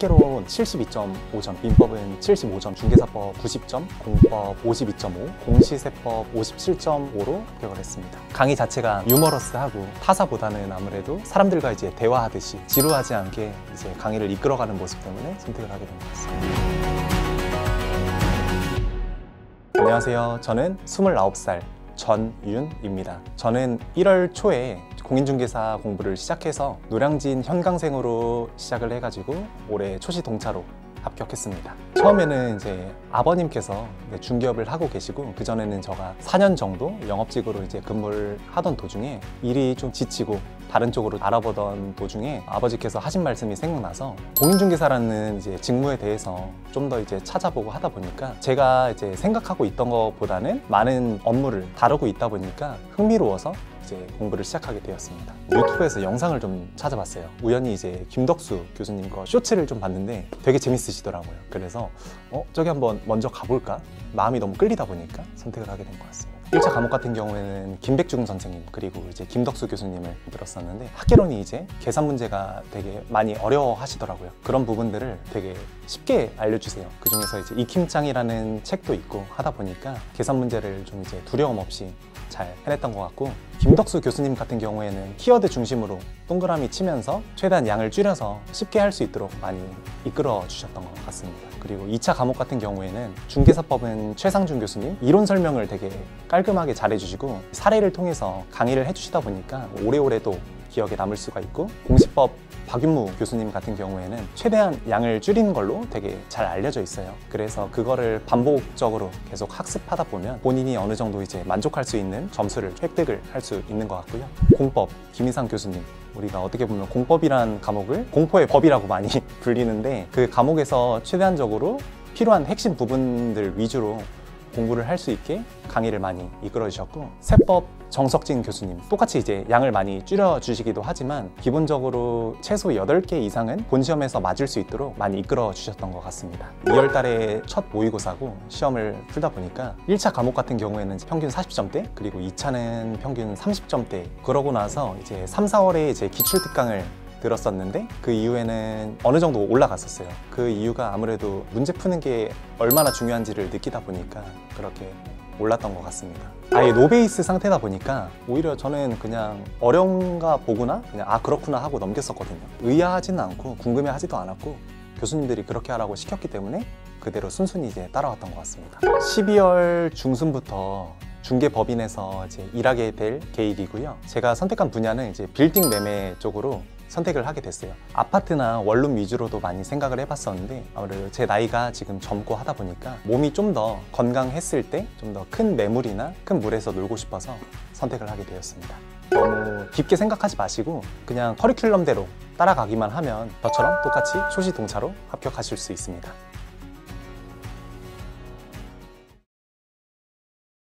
학개론 72.5점, 민법은 75점, 중개사법 90점, 공법 52.5, 공시세법 57.5로 합격을 했습니다. 강의 자체가 유머러스하고 타사보다는 아무래도 사람들과 이제 대화하듯이 지루하지 않게 이제 강의를 이끌어가는 모습 때문에 선택을 하게 된 것 같습니다. 안녕하세요. 저는 29살 전윤입니다. 저는 1월 초에 공인중개사 공부를 시작해서 노량진 현강생으로 시작을 해가지고 올해 초시 동차로 합격했습니다. 처음에는 이제 아버님께서 중개업을 하고 계시고, 그전에는 제가 4년 정도 영업직으로 이제 근무를 하던 도중에 일이 좀 지치고 다른 쪽으로 알아보던 도중에 아버지께서 하신 말씀이 생각나서 공인중개사라는 이제 직무에 대해서 좀 더 이제 찾아보고 하다 보니까 제가 이제 생각하고 있던 것보다는 많은 업무를 다루고 있다 보니까 흥미로워서 이제 공부를 시작하게 되었습니다. 유튜브에서 영상을 좀 찾아봤어요. 우연히 이제 김덕수 교수님 거 쇼츠를 좀 봤는데 되게 재밌으시더라고요. 그래서 저기 한번 먼저 가볼까? 마음이 너무 끌리다 보니까 선택을 하게 된 것 같습니다. 1차 과목 같은 경우에는 김백중 선생님 그리고 이제 김덕수 교수님을 들었었는데, 학개론이 이제 계산 문제가 되게 많이 어려워 하시더라고요. 그런 부분들을 되게 쉽게 알려주세요. 그 중에서 이제 익힘장이라는 책도 있고 하다 보니까 계산 문제를 좀 이제 두려움 없이 잘 해냈던 것 같고, 김덕수 교수님 같은 경우에는 키워드 중심으로 동그라미 치면서 최대한 양을 줄여서 쉽게 할 수 있도록 많이 이끌어 주셨던 것 같습니다. 그리고 2차 과목 같은 경우에는 중개사법은 최상준 교수님 이론 설명을 되게 깔끔하게 잘 해주시고 사례를 통해서 강의를 해주시다 보니까 오래오래 또 기억에 남을 수가 있고, 공시법 박윤무 교수님 같은 경우에는 최대한 양을 줄이는 걸로 되게 잘 알려져 있어요. 그래서 그거를 반복적으로 계속 학습하다 보면 본인이 어느 정도 이제 만족할 수 있는 점수를 획득을 할 수 있는 것 같고요. 공법 김희상 교수님, 우리가 어떻게 보면 공법이란 과목을 공포의 법이라고 많이 불리는데, 그 과목에서 최대한적으로 필요한 핵심 부분들 위주로 공부를 할 수 있게 강의를 많이 이끌어 주셨고, 세법 정석진 교수님 똑같이 이제 양을 많이 줄여 주시기도 하지만 기본적으로 최소 8개 이상은 본시험에서 맞을 수 있도록 많이 이끌어 주셨던 것 같습니다. 2월 달에 첫 모의고사고 시험을 풀다 보니까 1차 과목 같은 경우에는 평균 40점대, 그리고 2차는 평균 30점대, 그러고 나서 이제 3, 4월에 이제 기출특강을 들었었는데 그 이후에는 어느 정도 올라갔었어요. 그 이유가 아무래도 문제 푸는 게 얼마나 중요한지를 느끼다 보니까 그렇게 올랐던 것 같습니다. 아예 노베이스 상태다 보니까 오히려 저는 그냥 어려운가 보구나, 그냥 그렇구나 하고 넘겼었거든요. 의아하지는 않고 궁금해하지도 않았고 교수님들이 그렇게 하라고 시켰기 때문에 그대로 순순히 이제 따라왔던 것 같습니다. 12월 중순부터 중개법인에서 이제 일하게 될 계획이고요. 제가 선택한 분야는 이제 빌딩 매매 쪽으로 선택을 하게 됐어요. 아파트나 원룸 위주로도 많이 생각을 해봤었는데 아무래도 제 나이가 지금 젊고 하다 보니까 몸이 좀 더 건강했을 때 좀 더 큰 매물이나 큰 물에서 놀고 싶어서 선택을 하게 되었습니다. 너무 깊게 생각하지 마시고 그냥 커리큘럼대로 따라가기만 하면 저처럼 똑같이 초시 동차로 합격하실 수 있습니다.